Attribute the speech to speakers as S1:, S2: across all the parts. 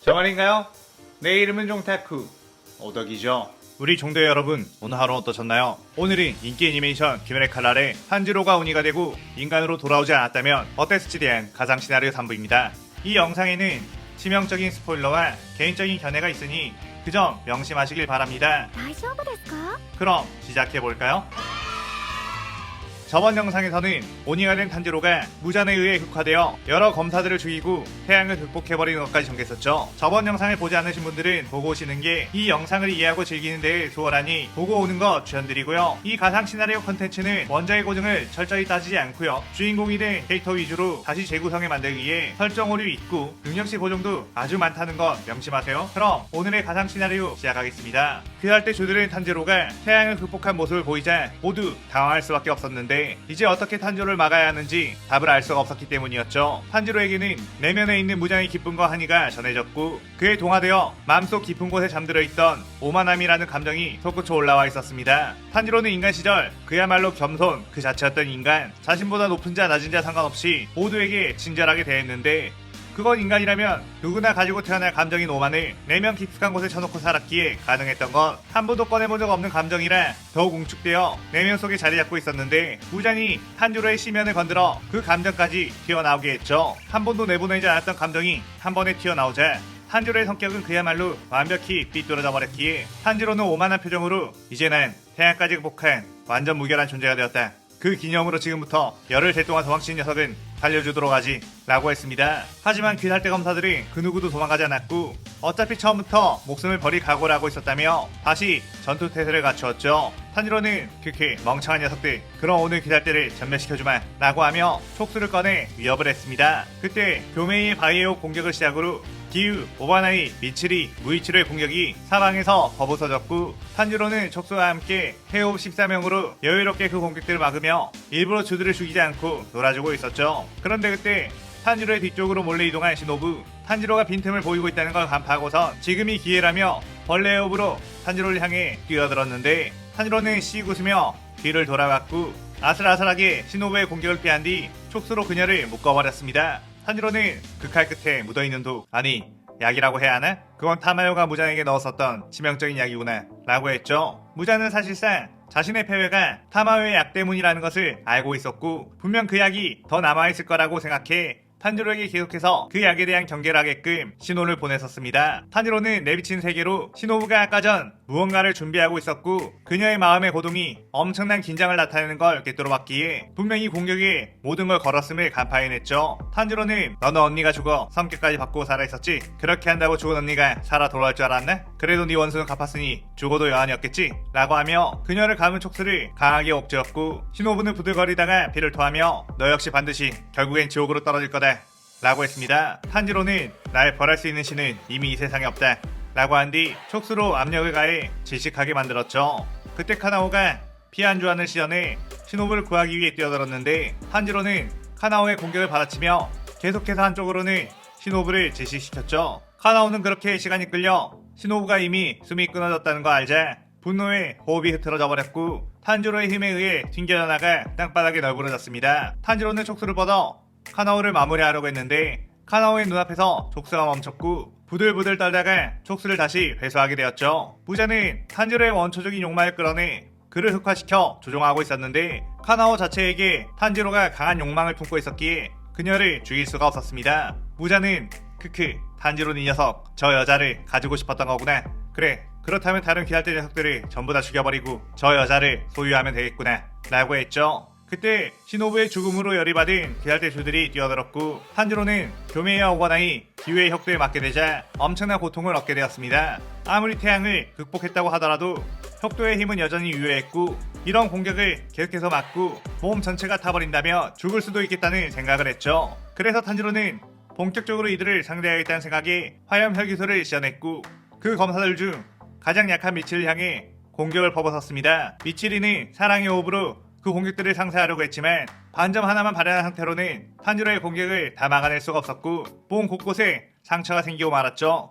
S1: 정말인가요? 내 이름은 종타쿠 오덕이죠. 우리 종대 여러분, 오늘 하루 어떠셨나요? 오늘은 인기 애니메이션 귀멸의 칼날에 탄지로가 오니가 되고 인간으로 돌아오지 않았다면 어땠을지 대한 가상 시나리오 3부입니다. 이 영상에는 치명적인 스포일러와 개인적인 견해가 있으니 그 점 명심하시길 바랍니다.
S2: 大丈夫ですか?
S1: 그럼 시작해볼까요? 저번 영상에서는 오니가 된 탄지로가 무잔에 의해 흑화되어 여러 검사들을 죽이고 태양을 극복해버리는 것까지 전개했었죠. 저번 영상을 보지 않으신 분들은 보고 오시는 게 이 영상을 이해하고 즐기는 데 수월하니 보고 오는 거 추천드리고요. 이 가상 시나리오 컨텐츠는 원작의 고증을 철저히 따지지 않고요. 주인공이 된 캐릭터 위주로 다시 재구성해 만들기 위해 설정 오류 있고 능력치 보정도 아주 많다는 것 명심하세요. 그럼 오늘의 가상 시나리오 시작하겠습니다. 그할 때 주들은 탄지로가 태양을 극복한 모습을 보이자 모두 당황할 수밖에 없었는데 이제 어떻게 탄지로를 막아야 하는지 답을 알 수가 없었기 때문이었죠. 탄지로에게는 내면에 있는 무장의 기쁨과 한이가 전해졌고 그에 동화되어 마음속 깊은 곳에 잠들어 있던 오만함이라는 감정이 솟구쳐 올라와 있었습니다. 탄지로는 인간 시절 그야말로 겸손 그 자체였던 인간, 자신보다 높은 자 낮은 자 상관없이 모두에게 친절하게 대했는데 그건 인간이라면 누구나 가지고 태어날 감정인 오만을 내면 깊숙한 곳에 쳐놓고 살았기에 가능했던 건 한 번도 꺼내본 적 없는 감정이라 더욱 웅축되어 내면 속에 자리 잡고 있었는데 무잔이 탄지로의 심연을 건드려 그 감정까지 튀어나오게 했죠. 한 번도 내보내지 않았던 감정이 한 번에 튀어나오자 탄지로의 성격은 그야말로 완벽히 삐뚤어져 버렸기에 탄지로는 오만한 표정으로 이제 난 태양까지 극복한 완전 무결한 존재가 되었다. 그 기념으로 지금부터 열흘 새 동안 도망친 녀석은 살려주도록 하지 라고 했습니다. 하지만 귀살대 검사들이 그 누구도 도망가지 않았고 어차피 처음부터 목숨을 버릴 각오를 하고 있었다며 다시 전투 태세를 갖추었죠. 탄지로는 그렇게 멍청한 녀석들, 그럼 오늘 귀살대를 전멸시켜주마 라고 하며 촉수를 꺼내 위협을 했습니다. 그때 교메이의 바이오 공격을 시작으로 기우, 오바나이, 미츠리, 무이치로의 공격이 사방에서 버부서졌고 탄지로는 촉수와 함께 해옵 14명으로 여유롭게 그 공격들을 막으며 일부러 주들을 죽이지 않고 놀아주고 있었죠. 그런데 그때 탄지로의 뒤쪽으로 몰래 이동한 시노부, 탄지로가 빈틈을 보이고 있다는 걸 간파하고선 지금이 기회라며 벌레 해옵으로 탄지로를 향해 뛰어들었는데 탄지로는 씩 웃으며 뒤를 돌아봤고 아슬아슬하게 시노부의 공격을 피한 뒤 촉수로 그녀를 묶어버렸습니다. 탄지로는 그 칼 끝에 묻어있는 독, 아니 약이라고 해야 하나? 그건 타마요가 무잔에게 넣었었던 치명적인 약이구나 라고 했죠. 무잔은 사실상 자신의 패배가 타마요의 약 때문이라는 것을 알고 있었고 분명 그 약이 더 남아있을 거라고 생각해 탄지로에게 계속해서 그 약에 대한 경계를 하게끔 신호를 보냈었습니다. 탄지로는 내비친 세계로 시노부가 아까 전 무언가를 준비하고 있었고 그녀의 마음의 고동이 엄청난 긴장을 나타내는 걸 꿰뚫어봤기에 분명히 공격에 모든 걸 걸었음을 간파해냈죠. 탄지로는 너는 언니가 죽어 성격까지 바꾸고 살아있었지? 그렇게 한다고 죽은 언니가 살아 돌아올 줄 알았나? 그래도 네 원수는 갚았으니 죽어도 여한이 없겠지? 라고 하며 그녀를 감은 촉수를 강하게 옥죄었고 시노부는 부들거리다가 피를 토하며 너 역시 반드시 결국엔 지옥으로 떨어질 거다 라고 했습니다. 탄지로는 날 벌할 수 있는 신은 이미 이 세상에 없다 라고 한 뒤 촉수로 압력을 가해 질식하게 만들었죠. 그때 카나오가 피안주하는 시전에 시노부를 구하기 위해 뛰어들었는데 탄지로는 카나오의 공격을 받아치며 계속해서 한쪽으로는 시노부를 질식시켰죠. 카나오는 그렇게 시간이 끌려 시노부가 이미 숨이 끊어졌다는 거 알자 분노에 호흡이 흐트러져 버렸고 탄지로의 힘에 의해 튕겨져 나가 땅바닥에 널브러졌습니다. 탄지로는 촉수를 뻗어 카나오를 마무리하려고 했는데 카나오의 눈앞에서 촉수가 멈췄고 부들부들 떨다가 촉수를 다시 회수하게 되었죠. 무자는 탄지로의 원초적인 욕망을 끌어내 그를 흑화시켜 조종하고 있었는데 카나오 자체에게 탄지로가 강한 욕망을 품고 있었기에 그녀를 죽일 수가 없었습니다. 무자는 크크 탄지로는 이 녀석 저 여자를 가지고 싶었던 거구나. 그래 그렇다면 다른 귀할대 녀석들을 전부 다 죽여버리고 저 여자를 소유하면 되겠구나 라고 했죠. 그때 시노부의 죽음으로 열이 받은 귀할대 주들이 뛰어들었고 탄지로는 교메이와 오바나이 기회의 혁도에 맞게 되자 엄청난 고통을 얻게 되었습니다. 아무리 태양을 극복했다고 하더라도 혁도의 힘은 여전히 유효했고 이런 공격을 계속해서 맞고 몸 전체가 타버린다면 죽을 수도 있겠다는 생각을 했죠. 그래서 탄지로는 본격적으로 이들을 상대하겠다는 생각에 화염 혈기소를 시전했고 그 검사들 중 가장 약한 미치를 향해 공격을 퍼붓었습니다. 미치리는 사랑의 호흡으로 그 공격들을 상쇄하려고 했지만 반점 하나만 발현한 상태로는 탄지로의 공격을 다 막아낼 수가 없었고 몸 곳곳에 상처가 생기고 말았죠.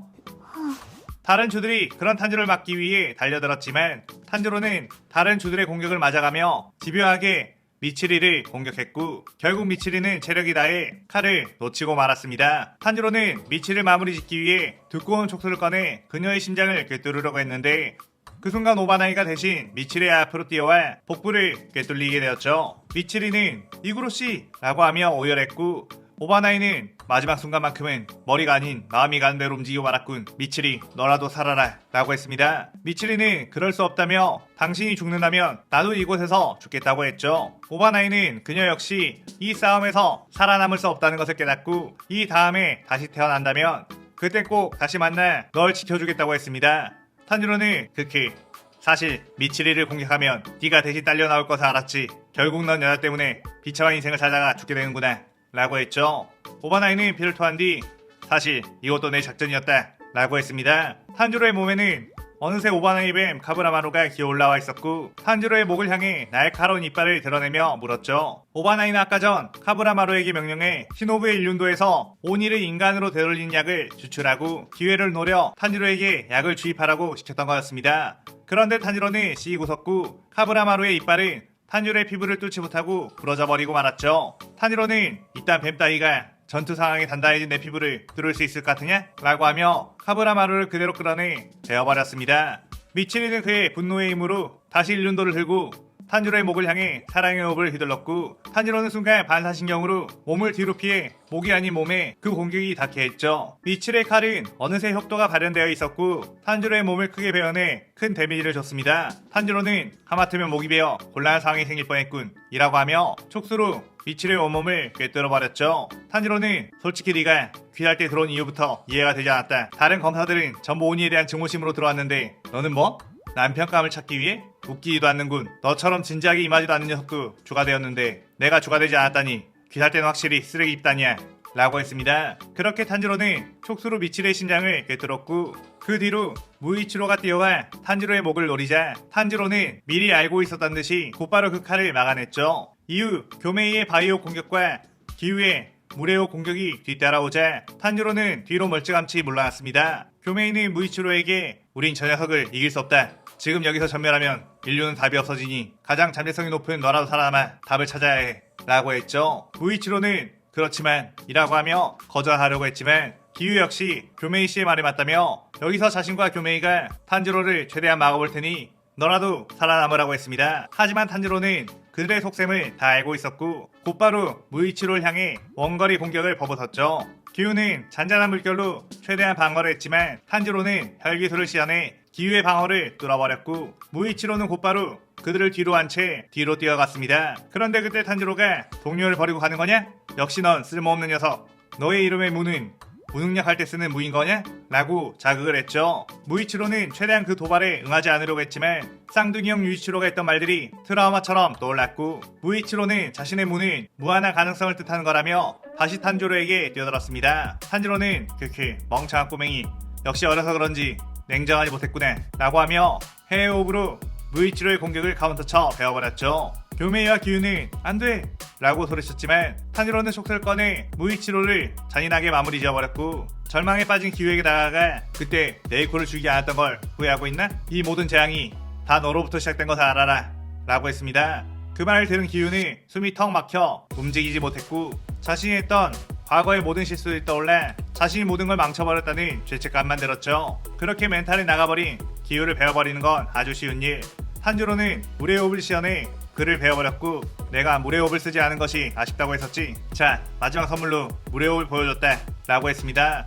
S1: 다른 주들이 그런 탄지로를 막기 위해 달려들었지만 탄지로는 다른 주들의 공격을 맞아가며 집요하게 미치리를 공격했고 결국 미치리는 체력이 다해 칼을 놓치고 말았습니다. 탄지로는 미치를 마무리 짓기 위해 두꺼운 촉수를 꺼내 그녀의 심장을 꿰뚫으려고 했는데 그 순간 오바나이가 대신 미치리의 앞으로 뛰어와 복부를 꿰뚫리게 되었죠. 미치리는 이구로씨 라고 하며 오열했고 오바나이는 마지막 순간만큼은 머리가 아닌 마음이 가는 대로 움직이고 말았군. 미치리 너라도 살아라 라고 했습니다. 미치리는 그럴 수 없다며 당신이 죽는다면 나도 이곳에서 죽겠다고 했죠. 오바나이는 그녀 역시 이 싸움에서 살아남을 수 없다는 것을 깨닫고 이 다음에 다시 태어난다면 그때 꼭 다시 만나 널 지켜주겠다고 했습니다. 탄지로는 극히 사실 미치리를 공격하면 네가 대신 딸려 나올 것을 알았지. 결국 넌 여자 때문에 비참한 인생을 살다가 죽게 되는구나 라고 했죠. 오바나이는 피를 토한 뒤 사실 이것도 내 작전이었다 라고 했습니다. 탄지로의 몸에는 어느새 오바나이 뱀 카브라마루가 기어 올라와 있었고 탄지로의 목을 향해 날카로운 이빨을 드러내며 물었죠. 오바나이는 아까 전 카브라마루에게 명령해 시노부의 일륜도에서 오니를 인간으로 되돌린 약을 추출하고 기회를 노려 탄지로에게 약을 주입하라고 시켰던 거였습니다. 그런데 탄지로는 씩 웃었고 카브라마루의 이빨은 탄지로의 피부를 뚫지 못하고 부러져 버리고 말았죠. 탄지로는 이딴 뱀 따위가 전투 상황에 단단해진 내 피부를 뚫을 수 있을 것 같으냐? 라고 하며 카브라마루를 그대로 끌어내 베어버렸습니다. 미치리는 그의 분노의 힘으로 다시 일륜도를 들고 탄지로의 목을 향해 사랑의 호흡을 휘둘렀고 탄지로는 순간 반사신경으로 몸을 뒤로 피해 목이 아닌 몸에 그 공격이 닿게 했죠. 미치리의 칼은 어느새 혁도가 발현되어 있었고 탄지로의 몸을 크게 베어내 큰 데미지를 줬습니다. 탄지로는 하마터면 목이 베어 곤란한 상황이 생길 뻔했군 이라고 하며 촉수로 미치리의 온몸을 꿰뚫어버렸죠. 탄지로는 솔직히 네가 귀할 때 들어온 이유부터 이해가 되지 않았다. 다른 검사들은 전부 오니에 대한 증오심으로 들어왔는데 너는 뭐? 남편감을 찾기 위해? 웃기지도 않는군. 너처럼 진지하게 임하지도 않는 녀석도 주가 되었는데 내가 주가 되지 않았다니 귀할 때는 확실히 쓰레기 입단이야 라고 했습니다. 그렇게 탄지로는 촉수로 미치리의 심장을 꿰뚫었고 그 뒤로 무이치로가 뛰어와 탄지로의 목을 노리자 탄지로는 미리 알고 있었던 듯이 곧바로 그 칼을 막아냈죠. 이후 교메이의 바이오 공격과 기후의 무레오 공격이 뒤따라오자 탄지로는 뒤로 멀찌감치 물러났습니다. 교메이는 무이치로에게 우린 저 녀석을 이길 수 없다. 지금 여기서 전멸하면 인류는 답이 없어지니 가장 잠재성이 높은 너라도 살아남아 답을 찾아야 해 라고 했죠. 무이치로는 그렇지만 이라고 하며 거절하려고 했지만 기후 역시 교메이 씨의 말에 맞다며 여기서 자신과 교메이가 탄지로를 최대한 막아볼 테니 너라도 살아남으라고 했습니다. 하지만 탄지로는 그들의 속셈을 다 알고 있었고 곧바로 무이치로를 향해 원거리 공격을 퍼붓었죠. 기후는 잔잔한 물결로 최대한 방어를 했지만 탄지로는 혈기술을 시연해 기후의 방어를 뚫어버렸고 무이치로는 곧바로 그들을 뒤로 한 채 뒤로 뛰어갔습니다. 그런데 그때 탄지로가 동료를 버리고 가는 거냐? 역시 넌 쓸모없는 녀석. 너의 이름의 무는 무능력 할 때 쓰는 무인 거냐? 라고 자극을 했죠. 무이치로는 최대한 그 도발에 응하지 않으려고 했지만 쌍둥이 형 유이치로가 했던 말들이 트라우마처럼 떠올랐고 무이치로는 자신의 무는 무한한 가능성을 뜻하는 거라며 다시 탄지로에게 뛰어들었습니다. 탄지로는 크크 멍청한 꼬맹이 역시 어려서 그런지 냉정하지 못했구나 라고 하며 해외호흡으로 무이치로의 공격을 카운터쳐 베어버렸죠. 교메이와 기유는 안돼 라고 소리쳤지만 탄지로는 촉수를 꺼내 무이치로를 잔인하게 마무리 지어버렸고 절망에 빠진 기유에게 다가가 그때 네이코를 죽이지 않았던 걸 후회하고 있나? 이 모든 재앙이 다 너로부터 시작된 것을 알아라 라고 했습니다. 그 말을 들은 기유는 숨이 턱 막혀 움직이지 못했고 자신이 했던 과거의 모든 실수들이 떠올라 자신이 모든 걸 망쳐버렸다는 죄책감만 들었죠. 그렇게 멘탈이 나가버린 기유를 베어버리는 건 아주 쉬운 일. 탄지로는 물의 호흡을 시연해 그를 베어버렸고 내가 물의 호흡을 쓰지 않은 것이 아쉽다고 했었지. 자 마지막 선물로 물의 호흡을 보여줬다 라고 했습니다.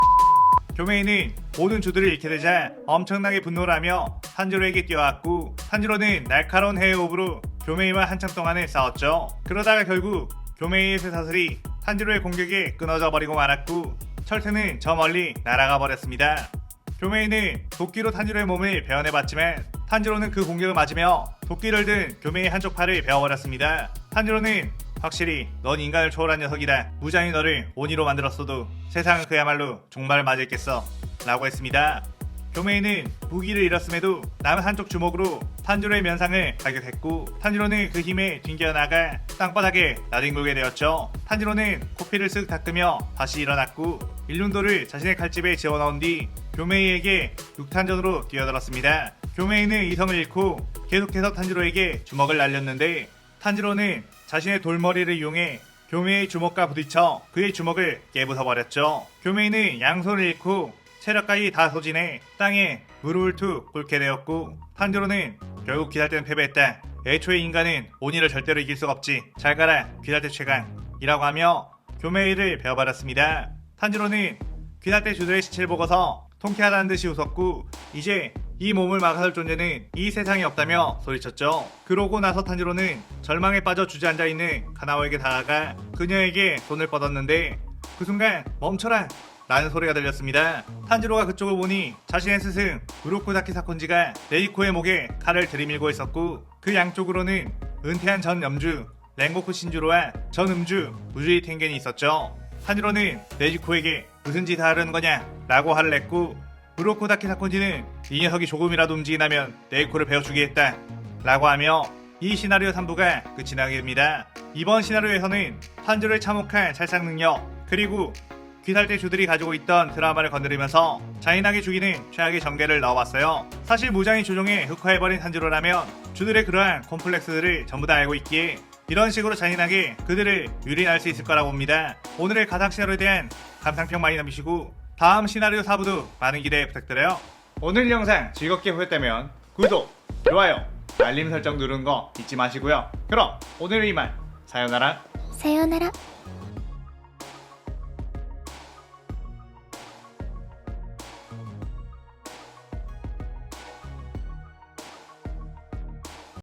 S1: 교메이는 모든 주들을 잃게 되자 엄청나게 분노를 하며 탄지로에게 뛰어왔고 탄지로는 날카로운 해외호흡으로 교메이와 한참 동안을 싸웠죠. 그러다가 결국 교메이의 쇠사슬이 탄지로의 공격에 끊어져 버리고 말았고 철퇴는 저 멀리 날아가 버렸습니다. 교메이는 도끼로 탄지로의 몸을 베어내봤지만 탄지로는 그 공격을 맞으며 도끼를 든 교메이의 한쪽 팔을 베어버렸습니다. 탄지로는 확실히 넌 인간을 초월한 녀석이다. 무장이 너를 오니로 만들었어도 세상은 그야말로 종말을 맞이했겠어 라고 했습니다. 교메이는 무기를 잃었음에도 남은 한쪽 주먹으로 탄지로의 면상을 가격했고 탄지로는 그 힘에 튕겨나가 땅바닥에 나뒹굴게 되었죠. 탄지로는 코피를 쓱 닦으며 다시 일어났고 일륜도를 자신의 칼집에 집어넣은 뒤 교메이에게 육탄전으로 뛰어들었습니다. 교메이는 이성을 잃고 계속해서 탄지로에게 주먹을 날렸는데 탄지로는 자신의 돌머리를 이용해 교메이의 주먹과 부딪혀 그의 주먹을 깨부숴버렸죠. 교메이는 양손을 잃고 체력까지 다 소진해 땅에 무릎을 툭 꿇게 되었고 탄지로는 결국 귀살대는 패배했다. 애초에 인간은 오니를 절대로 이길 수가 없지. 잘 가라 귀살대 최강이라고 하며 교메이를 베어버렸습니다. 탄지로는 귀살대 주들의 시체를 보고서 통쾌하다는 듯이 웃었고 이제 이 몸을 막아설 존재는 이 세상에 없다며 소리쳤죠. 그러고 나서 탄지로는 절망에 빠져 주저앉아있는 가나오에게 다가가 그녀에게 손을 뻗었는데 그 순간 멈춰라 라는 소리가 들렸습니다. 탄지로가 그쪽을 보니 자신의 스승 우로코다키 사콘지가 네이코의 목에 칼을 들이밀고 있었고 그 양쪽으로는 은퇴한 전 염주 랭고쿠 신주로와 전 음주 우주이 텐겐이 있었죠. 탄지로는 네이코에게 무슨 짓을 하려는 거냐 라고 화를 냈고 우로코다키 사콘지는 이 녀석이 조금이라도 움직이나면 네이코를 베어주겠다 라고 하며 이 시나리오 3부가 끝이 나게 됩니다. 이번 시나리오에서는 탄지로의 참혹한 살상 능력 그리고 귀살대 주들이 가지고 있던 드라마를 건드리면서 잔인하게 죽이는 최악의 전개를 넣어봤어요. 사실 무장이 조종해 흑화해버린 탄지로라면 주들의 그러한 콤플렉스들을 전부 다 알고 있기에 이런 식으로 잔인하게 그들을 유린할 수 있을 거라고 봅니다. 오늘의 가상 시나리오에 대한 감상평 많이 남기시고 다음 시나리오 4부도 많은 기대 부탁드려요. 오늘 영상 즐겁게 보셨다면 구독, 좋아요, 알림 설정 누르는 거 잊지 마시고요. 그럼 오늘은 이만 사요나라.
S2: さようなら。